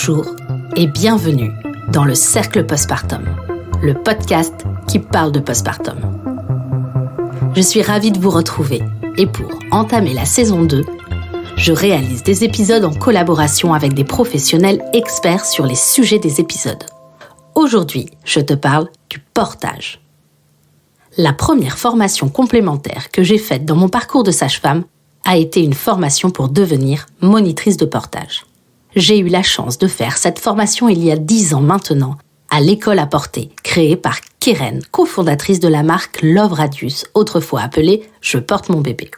Bonjour et bienvenue dans le Cercle Postpartum, le podcast qui parle de postpartum. Je suis ravie de vous retrouver et pour entamer la saison 2, je réalise des épisodes en collaboration avec des professionnels experts sur les sujets des épisodes. Aujourd'hui, je te parle du portage. La première formation complémentaire que j'ai faite dans mon parcours de sage-femme a été une formation pour devenir monitrice de portage. J'ai eu la chance de faire cette formation il y a 10 ans maintenant, à l'école à porter, créée par Keren, cofondatrice de la marque Love Radius, autrefois appelée « Je porte mon bébé ».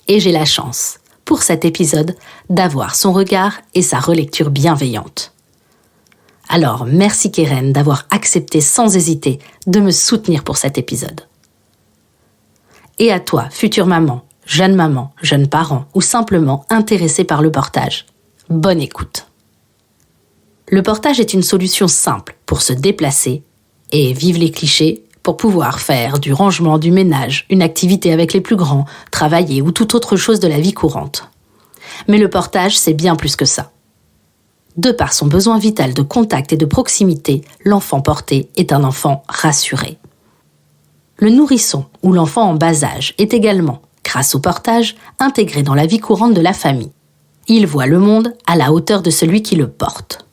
Et j'ai la chance, pour cet épisode, d'avoir son regard et sa relecture bienveillante. Alors, merci Keren d'avoir accepté sans hésiter de me soutenir pour cet épisode. Et à toi, future maman, jeune parent ou simplement intéressé par le portage, bonne écoute. Le portage est une solution simple pour se déplacer et, vive les clichés, pour pouvoir faire du rangement, du ménage, une activité avec les plus grands, travailler ou toute autre chose de la vie courante. Mais le portage, c'est bien plus que ça. De par son besoin vital de contact et de proximité, l'enfant porté est un enfant rassuré. Le nourrisson ou l'enfant en bas âge est également, grâce au portage, intégré dans la vie courante de la famille. Il voit le monde à la hauteur de celui qui le porte.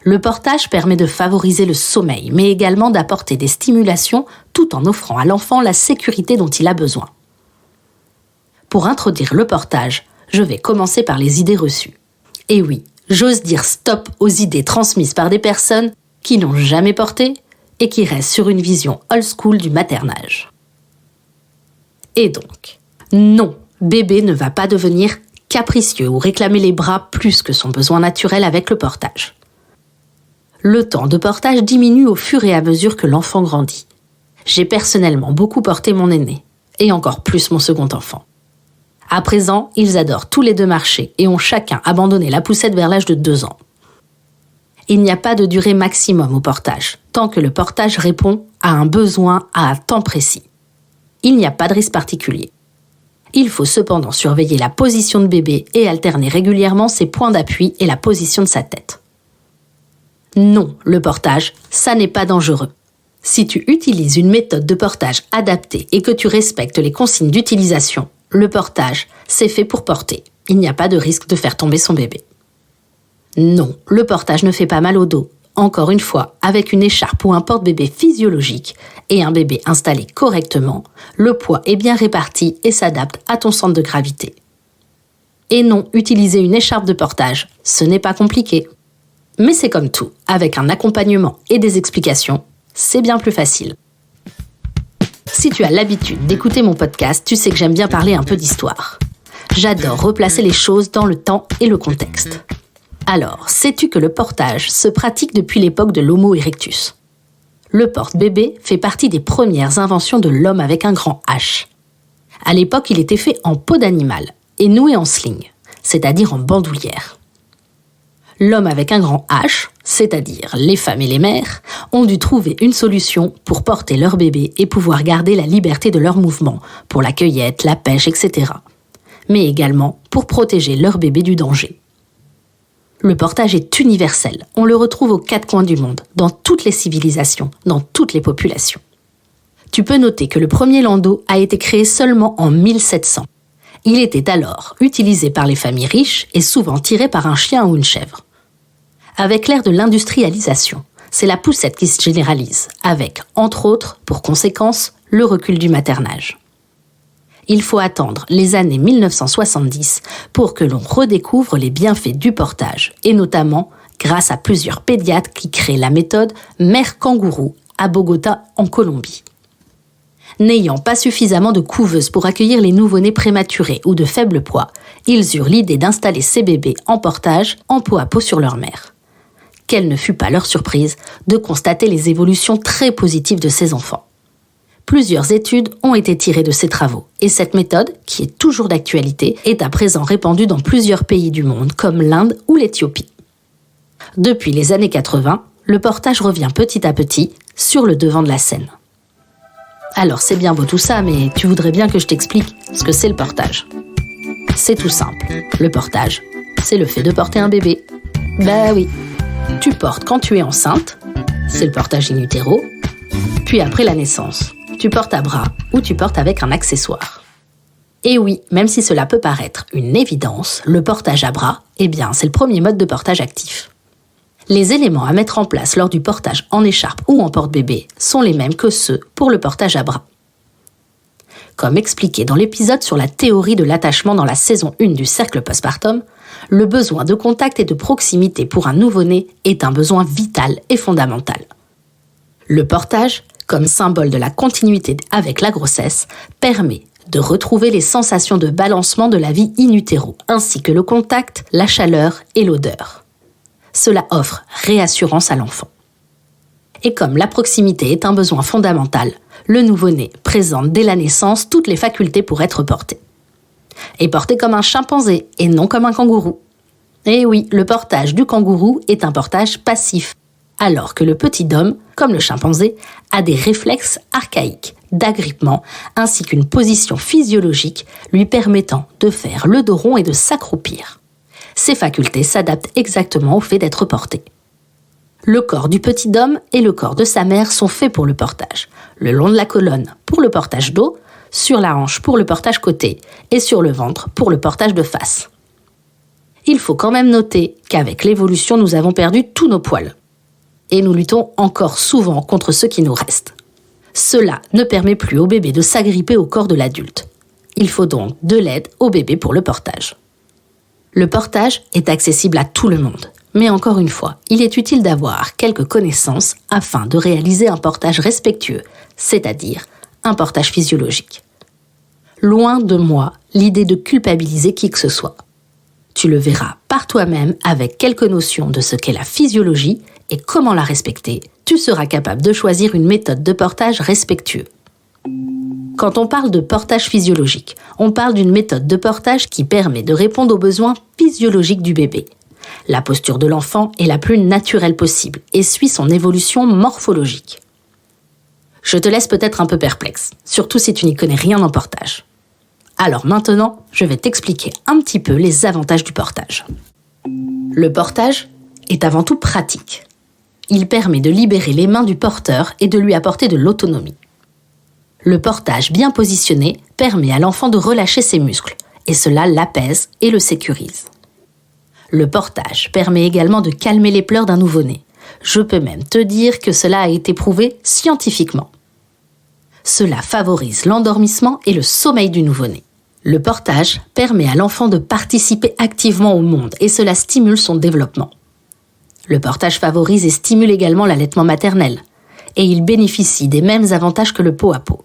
Le portage permet de favoriser le sommeil, mais également d'apporter des stimulations tout en offrant à l'enfant la sécurité dont il a besoin. Pour introduire le portage, je vais commencer par les idées reçues. Et oui, j'ose dire stop aux idées transmises par des personnes qui n'ont jamais porté et qui restent sur une vision old school du maternage. Et donc, non, bébé ne va pas devenir capricieux ou réclamer les bras plus que son besoin naturel avec le portage. Le temps de portage diminue au fur et à mesure que l'enfant grandit. J'ai personnellement beaucoup porté mon aîné, et encore plus mon second enfant. À présent, ils adorent tous les deux marcher et ont chacun abandonné la poussette vers l'âge de 2 ans. Il n'y a pas de durée maximum au portage, tant que le portage répond à un besoin à un temps précis. Il n'y a pas de risque particulier. Il faut cependant surveiller la position de bébé et alterner régulièrement ses points d'appui et la position de sa tête. Non, le portage, ça n'est pas dangereux. Si tu utilises une méthode de portage adaptée et que tu respectes les consignes d'utilisation, le portage, c'est fait pour porter. Il n'y a pas de risque de faire tomber son bébé. Non, le portage ne fait pas mal au dos. Encore une fois, avec une écharpe ou un porte-bébé physiologique et un bébé installé correctement, le poids est bien réparti et s'adapte à ton centre de gravité. Et non, utiliser une écharpe de portage, ce n'est pas compliqué. Mais c'est comme tout, avec un accompagnement et des explications, c'est bien plus facile. Si tu as l'habitude d'écouter mon podcast, tu sais que j'aime bien parler un peu d'histoire. J'adore replacer les choses dans le temps et le contexte. Alors, sais-tu que le portage se pratique depuis l'époque de l'Homo erectus ? Le porte-bébé fait partie des premières inventions de l'homme avec un grand H. À l'époque, il était fait en peau d'animal et noué en sling, c'est-à-dire en bandoulière. L'homme avec un grand H, c'est-à-dire les femmes et les mères, ont dû trouver une solution pour porter leur bébé et pouvoir garder la liberté de leurs mouvements, pour la cueillette, la pêche, etc. Mais également pour protéger leur bébé du danger. Le portage est universel, on le retrouve aux 4 coins du monde, dans toutes les civilisations, dans toutes les populations. Tu peux noter que le premier landau a été créé seulement en 1700. Il était alors utilisé par les familles riches et souvent tiré par un chien ou une chèvre. Avec l'ère de l'industrialisation, c'est la poussette qui se généralise, avec, entre autres, pour conséquence, le recul du maternage. Il faut attendre les années 1970 pour que l'on redécouvre les bienfaits du portage, et notamment grâce à plusieurs pédiatres qui créent la méthode Mère Kangourou à Bogota, en Colombie. N'ayant pas suffisamment de couveuses pour accueillir les nouveau-nés prématurés ou de faible poids, ils eurent l'idée d'installer ces bébés en portage, en peau à peau sur leur mère. Quelle ne fut pas leur surprise de constater les évolutions très positives de ces enfants. Plusieurs études ont été tirées de ces travaux et cette méthode, qui est toujours d'actualité, est à présent répandue dans plusieurs pays du monde comme l'Inde ou l'Éthiopie. Depuis les années 80, le portage revient petit à petit sur le devant de la scène. Alors c'est bien beau tout ça, mais tu voudrais bien que je t'explique ce que c'est le portage. C'est tout simple. Le portage, c'est le fait de porter un bébé. Bah oui, tu portes quand tu es enceinte, c'est le portage in utero, puis après la naissance, tu portes à bras ou tu portes avec un accessoire. Et oui, même si cela peut paraître une évidence, le portage à bras, c'est le premier mode de portage actif. Les éléments à mettre en place lors du portage en écharpe ou en porte-bébé sont les mêmes que ceux pour le portage à bras. Comme expliqué dans l'épisode sur la théorie de l'attachement dans la saison 1 du cercle postpartum, le besoin de contact et de proximité pour un nouveau-né est un besoin vital et fondamental. Le portage, comme symbole de la continuité avec la grossesse, permet de retrouver les sensations de balancement de la vie in utero, ainsi que le contact, la chaleur et l'odeur. Cela offre réassurance à l'enfant. Et comme la proximité est un besoin fondamental, le nouveau-né présente dès la naissance toutes les facultés pour être porté. Et porté comme un chimpanzé et non comme un kangourou. Et oui, le portage du kangourou est un portage passif, alors que le petit homme, comme le chimpanzé, a des réflexes archaïques d'agrippement ainsi qu'une position physiologique lui permettant de faire le dos rond et de s'accroupir. Ces facultés s'adaptent exactement au fait d'être porté. Le corps du petit homme et le corps de sa mère sont faits pour le portage, le long de la colonne pour le portage dos, sur la hanche pour le portage côté et sur le ventre pour le portage de face. Il faut quand même noter qu'avec l'évolution, nous avons perdu tous nos poils. Et nous luttons encore souvent contre ceux qui nous restent. Cela ne permet plus au bébé de s'agripper au corps de l'adulte. Il faut donc de l'aide au bébé pour le portage. Le portage est accessible à tout le monde. Mais encore une fois, il est utile d'avoir quelques connaissances afin de réaliser un portage respectueux, c'est-à-dire un portage physiologique. Loin de moi l'idée de culpabiliser qui que ce soit. Tu le verras par toi-même avec quelques notions de ce qu'est la physiologie et comment la respecter. Tu seras capable de choisir une méthode de portage respectueux. Quand on parle de portage physiologique, on parle d'une méthode de portage qui permet de répondre aux besoins physiologiques du bébé. La posture de l'enfant est la plus naturelle possible et suit son évolution morphologique. Je te laisse peut-être un peu perplexe, surtout si tu n'y connais rien en portage. Alors maintenant, je vais t'expliquer un petit peu les avantages du portage. Le portage est avant tout pratique. Il permet de libérer les mains du porteur et de lui apporter de l'autonomie. Le portage bien positionné permet à l'enfant de relâcher ses muscles, et cela l'apaise et le sécurise. Le portage permet également de calmer les pleurs d'un nouveau-né. Je peux même te dire que cela a été prouvé scientifiquement. Cela favorise l'endormissement et le sommeil du nouveau-né. Le portage permet à l'enfant de participer activement au monde et cela stimule son développement. Le portage favorise et stimule également l'allaitement maternel et il bénéficie des mêmes avantages que le pot à pot.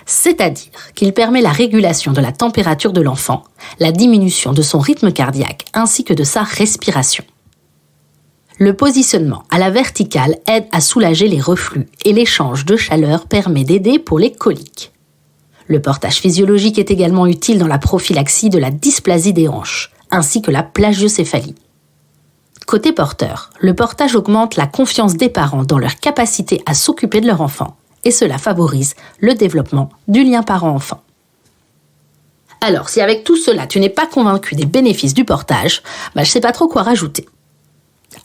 C'est-à-dire qu'il permet la régulation de la température de l'enfant, la diminution de son rythme cardiaque ainsi que de sa respiration. Le positionnement à la verticale aide à soulager les reflux et l'échange de chaleur permet d'aider pour les coliques. Le portage physiologique est également utile dans la prophylaxie de la dysplasie des hanches ainsi que la plagiocéphalie. Côté porteur, le portage augmente la confiance des parents dans leur capacité à s'occuper de leur enfant. Et cela favorise le développement du lien parent-enfant. Alors, si avec tout cela, tu n'es pas convaincu des bénéfices du portage, je ne sais pas trop quoi rajouter.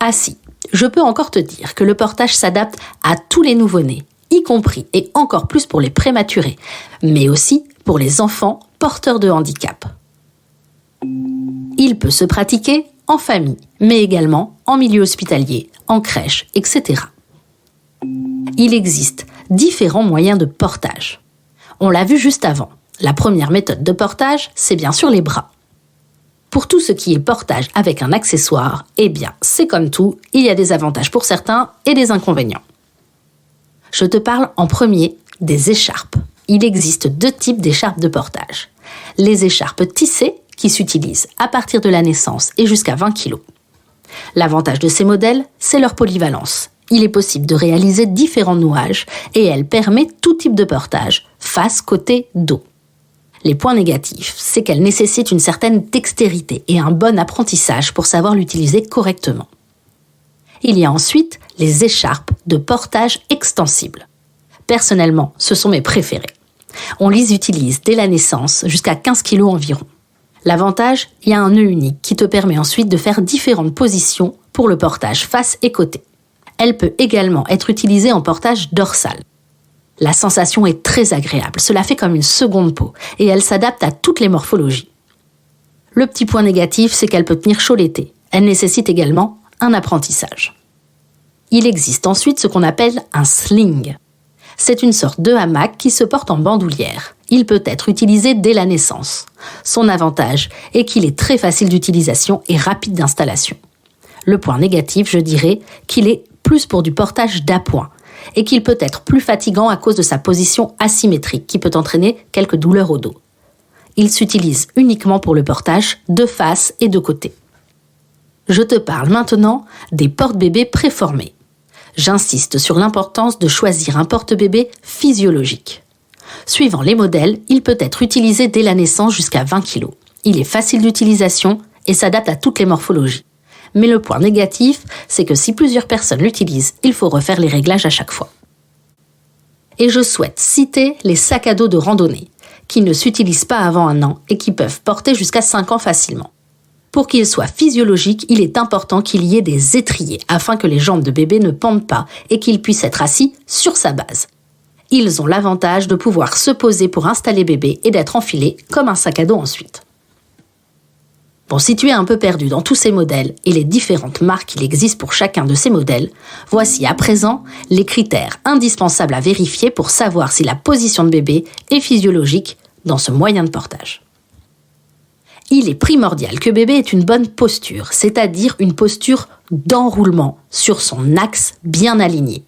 Ah si, je peux encore te dire que le portage s'adapte à tous les nouveau-nés, y compris et encore plus pour les prématurés, mais aussi pour les enfants porteurs de handicap. Il peut se pratiquer en famille, mais également en milieu hospitalier, en crèche, etc. Il existe différents moyens de portage. On l'a vu juste avant. La première méthode de portage, c'est bien sûr les bras. Pour tout ce qui est portage avec un accessoire, c'est comme tout, il y a des avantages pour certains et des inconvénients. Je te parle en premier des écharpes. Il existe 2 types d'écharpes de portage. Les écharpes tissées, qui s'utilisent à partir de la naissance et jusqu'à 20 kg. L'avantage de ces modèles, c'est leur polyvalence. Il est possible de réaliser différents nouages et elle permet tout type de portage, face, côté, dos. Les points négatifs, c'est qu'elle nécessite une certaine dextérité et un bon apprentissage pour savoir l'utiliser correctement. Il y a ensuite les écharpes de portage extensibles. Personnellement, ce sont mes préférés. On les utilise dès la naissance jusqu'à 15 kg environ. L'avantage, il y a un nœud unique qui te permet ensuite de faire différentes positions pour le portage face et côté. Elle peut également être utilisée en portage dorsal. La sensation est très agréable, cela fait comme une seconde peau et elle s'adapte à toutes les morphologies. Le petit point négatif, c'est qu'elle peut tenir chaud l'été. Elle nécessite également un apprentissage. Il existe ensuite ce qu'on appelle un sling. C'est une sorte de hamac qui se porte en bandoulière. Il peut être utilisé dès la naissance. Son avantage est qu'il est très facile d'utilisation et rapide d'installation. Le point négatif, je dirais, qu'il est plus pour du portage d'appoint et qu'il peut être plus fatigant à cause de sa position asymétrique qui peut entraîner quelques douleurs au dos. Il s'utilise uniquement pour le portage de face et de côté. Je te parle maintenant des porte-bébés préformés. J'insiste sur l'importance de choisir un porte-bébé physiologique. Suivant les modèles, il peut être utilisé dès la naissance jusqu'à 20 kg. Il est facile d'utilisation et s'adapte à toutes les morphologies. Mais le point négatif, c'est que si plusieurs personnes l'utilisent, il faut refaire les réglages à chaque fois. Et je souhaite citer les sacs à dos de randonnée, qui ne s'utilisent pas avant 1 an et qui peuvent porter jusqu'à 5 ans facilement. Pour qu'ils soient physiologiques, il est important qu'il y ait des étriers afin que les jambes de bébé ne pendent pas et qu'il puisse être assis sur sa base. Ils ont l'avantage de pouvoir se poser pour installer bébé et d'être enfilés comme un sac à dos ensuite. Bon, si tu es un peu perdu dans tous ces modèles et les différentes marques qu'il existe pour chacun de ces modèles, voici à présent les critères indispensables à vérifier pour savoir si la position de bébé est physiologique dans ce moyen de portage. Il est primordial que bébé ait une bonne posture, c'est-à-dire une posture d'enroulement sur son axe bien aligné.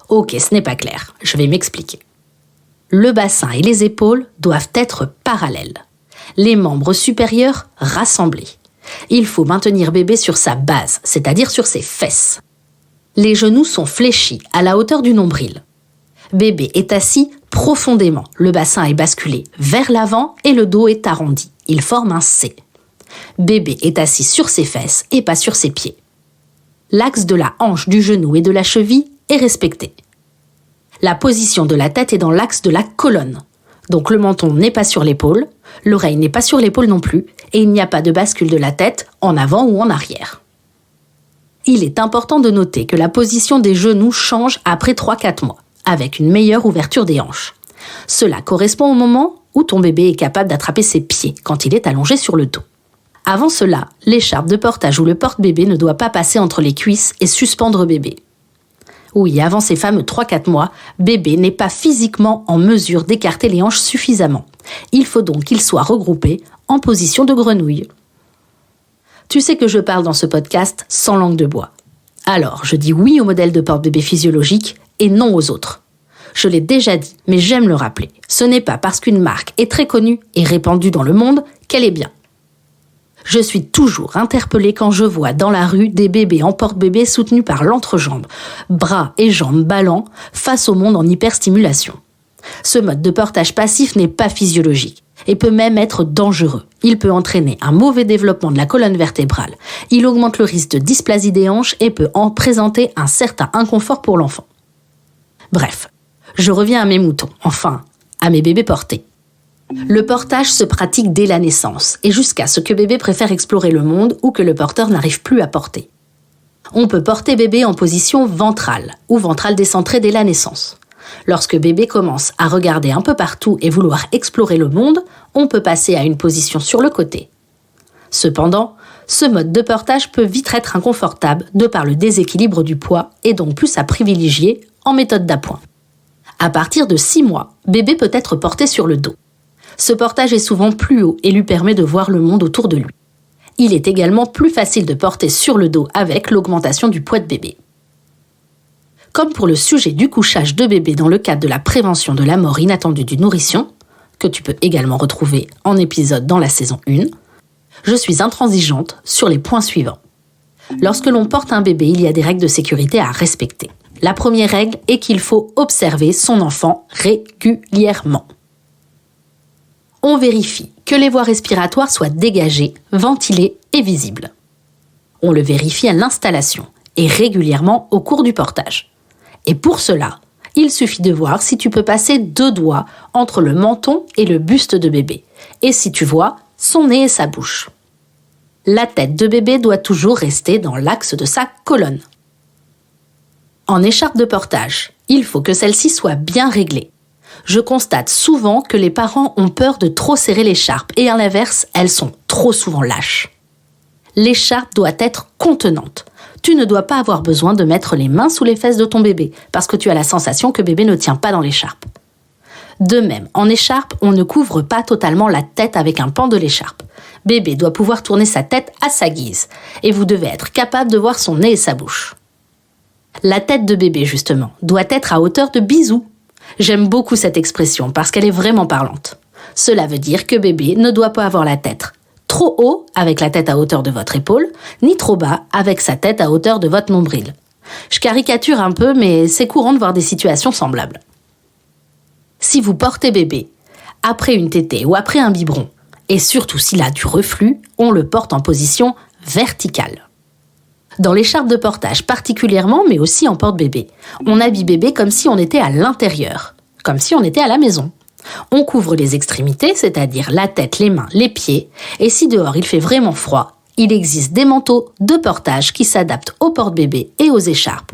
Ok, ce n'est pas clair, je vais m'expliquer. Le bassin et les épaules doivent être parallèles. Les membres supérieurs rassemblés. Il faut maintenir bébé sur sa base, c'est-à-dire sur ses fesses. Les genoux sont fléchis à la hauteur du nombril. Bébé est assis profondément, le bassin est basculé vers l'avant et le dos est arrondi. Il forme un C. Bébé est assis sur ses fesses et pas sur ses pieds. L'axe de la hanche, du genou et de la cheville est respecté. La position de la tête est dans l'axe de la colonne. Donc le menton n'est pas sur l'épaule, l'oreille n'est pas sur l'épaule non plus, et il n'y a pas de bascule de la tête en avant ou en arrière. Il est important de noter que la position des genoux change après 3-4 mois, avec une meilleure ouverture des hanches. Cela correspond au moment où ton bébé est capable d'attraper ses pieds quand il est allongé sur le dos. Avant cela, l'écharpe de portage ou le porte-bébé ne doit pas passer entre les cuisses et suspendre bébé. Oui, avant ces fameux 3-4 mois, bébé n'est pas physiquement en mesure d'écarter les hanches suffisamment. Il faut donc qu'il soit regroupé en position de grenouille. Tu sais que je parle dans ce podcast sans langue de bois. Alors, je dis oui au modèle de porte-bébé physiologique et non aux autres. Je l'ai déjà dit, mais j'aime le rappeler. Ce n'est pas parce qu'une marque est très connue et répandue dans le monde qu'elle est bien. Je suis toujours interpellée quand je vois dans la rue des bébés en porte-bébé soutenus par l'entrejambe, bras et jambes ballants face au monde en hyperstimulation. Ce mode de portage passif n'est pas physiologique et peut même être dangereux. Il peut entraîner un mauvais développement de la colonne vertébrale. Il augmente le risque de dysplasie des hanches et peut en présenter un certain inconfort pour l'enfant. Bref, je reviens à mes moutons, enfin, à mes bébés portés. Le portage se pratique dès la naissance et jusqu'à ce que bébé préfère explorer le monde ou que le porteur n'arrive plus à porter. On peut porter bébé en position ventrale ou ventrale décentrée dès la naissance. Lorsque bébé commence à regarder un peu partout et vouloir explorer le monde, on peut passer à une position sur le côté. Cependant, ce mode de portage peut vite être inconfortable de par le déséquilibre du poids et donc plus à privilégier en méthode d'appoint. À partir de 6 mois, bébé peut être porté sur le dos. Ce portage est souvent plus haut et lui permet de voir le monde autour de lui. Il est également plus facile de porter sur le dos avec l'augmentation du poids de bébé. Comme pour le sujet du couchage de bébé dans le cadre de la prévention de la mort inattendue du nourrisson, que tu peux également retrouver en épisode dans la saison 1, je suis intransigeante sur les points suivants. Lorsque l'on porte un bébé, il y a des règles de sécurité à respecter. La première règle est qu'il faut observer son enfant régulièrement. On vérifie que les voies respiratoires soient dégagées, ventilées et visibles. On le vérifie à l'installation et régulièrement au cours du portage. Et pour cela, il suffit de voir si tu peux passer 2 doigts entre le menton et le buste de bébé. Et si tu vois, son nez et sa bouche. La tête de bébé doit toujours rester dans l'axe de sa colonne. En écharpe de portage, il faut que celle-ci soit bien réglée. Je constate souvent que les parents ont peur de trop serrer l'écharpe et à l'inverse, elles sont trop souvent lâches. L'écharpe doit être contenante. Tu ne dois pas avoir besoin de mettre les mains sous les fesses de ton bébé parce que tu as la sensation que bébé ne tient pas dans l'écharpe. De même, en écharpe, on ne couvre pas totalement la tête avec un pan de l'écharpe. Bébé doit pouvoir tourner sa tête à sa guise et vous devez être capable de voir son nez et sa bouche. La tête de bébé, justement, doit être à hauteur de bisou. J'aime beaucoup cette expression parce qu'elle est vraiment parlante. Cela veut dire que bébé ne doit pas avoir la tête trop haut avec la tête à hauteur de votre épaule, ni trop bas avec sa tête à hauteur de votre nombril. Je caricature un peu, mais c'est courant de voir des situations semblables. Si vous portez bébé, après une tétée ou après un biberon, et surtout s'il a du reflux, on le porte en position verticale. Dans l'écharpe de portage particulièrement, mais aussi en porte-bébé, on habille bébé comme si on était à l'intérieur, comme si on était à la maison. On couvre les extrémités, c'est-à-dire la tête, les mains, les pieds, et si dehors il fait vraiment froid, il existe des manteaux de portage qui s'adaptent aux porte-bébés et aux écharpes.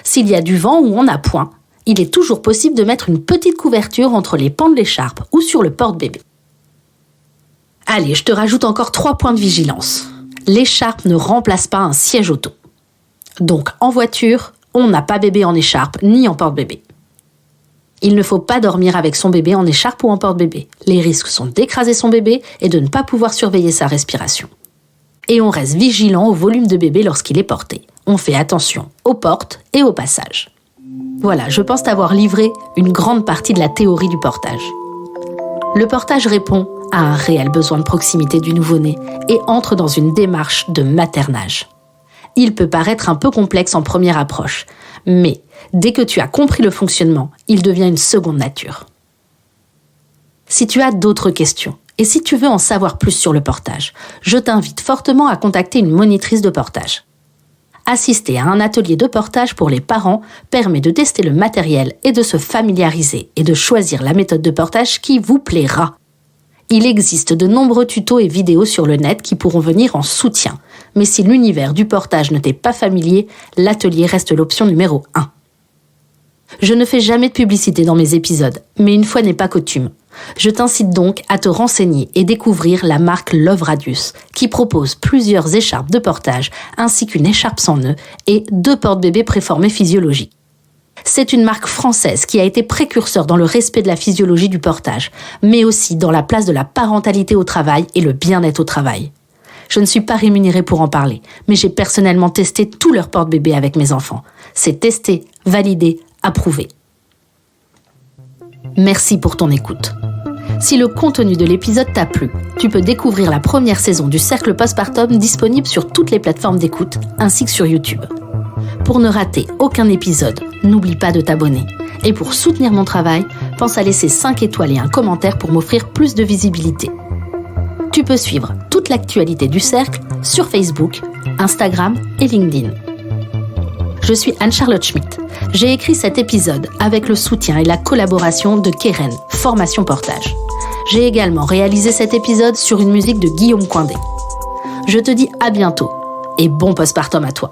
S'il y a du vent ou on a point, il est toujours possible de mettre une petite couverture entre les pans de l'écharpe ou sur le porte-bébé. Allez, je te rajoute encore 3 points de vigilance. L'écharpe ne remplace pas un siège auto. Donc en voiture, on n'a pas bébé en écharpe ni en porte-bébé. Il ne faut pas dormir avec son bébé en écharpe ou en porte-bébé. Les risques sont d'écraser son bébé et de ne pas pouvoir surveiller sa respiration. Et on reste vigilant au volume de bébé lorsqu'il est porté. On fait attention aux portes et au passage. Voilà, je pense t'avoir livré une grande partie de la théorie du portage. Le portage répond à un réel besoin de proximité du nouveau-né et entre dans une démarche de maternage. Il peut paraître un peu complexe en première approche, mais dès que tu as compris le fonctionnement, il devient une seconde nature. Si tu as d'autres questions, et si tu veux en savoir plus sur le portage, je t'invite fortement à contacter une monitrice de portage. Assister à un atelier de portage pour les parents permet de tester le matériel et de se familiariser et de choisir la méthode de portage qui vous plaira. Il existe de nombreux tutos et vidéos sur le net qui pourront venir en soutien, mais si l'univers du portage ne t'est pas familier, l'atelier reste l'option numéro 1. Je ne fais jamais de publicité dans mes épisodes, mais une fois n'est pas coutume. Je t'incite donc à te renseigner et découvrir la marque Love Radius, qui propose plusieurs écharpes de portage, ainsi qu'une écharpe sans nœud et 2 porte-bébés préformés physiologiques. C'est une marque française qui a été précurseur dans le respect de la physiologie du portage, mais aussi dans la place de la parentalité au travail et le bien-être au travail. Je ne suis pas rémunérée pour en parler, mais j'ai personnellement testé tous leurs porte-bébés avec mes enfants. C'est testé, validé, approuvé. Merci pour ton écoute. Si le contenu de l'épisode t'a plu, tu peux découvrir la première saison du Cercle Postpartum disponible sur toutes les plateformes d'écoute, ainsi que sur YouTube. Pour ne rater aucun épisode, n'oublie pas de t'abonner. Et pour soutenir mon travail, pense à laisser 5 étoiles et un commentaire pour m'offrir plus de visibilité. Tu peux suivre toute l'actualité du Cercle sur Facebook, Instagram et LinkedIn. Je suis Anne-Charlotte Schmitt. J'ai écrit cet épisode avec le soutien et la collaboration de Keren, Formation Portage. J'ai également réalisé cet épisode sur une musique de Guillaume Coindé. Je te dis à bientôt et bon postpartum à toi.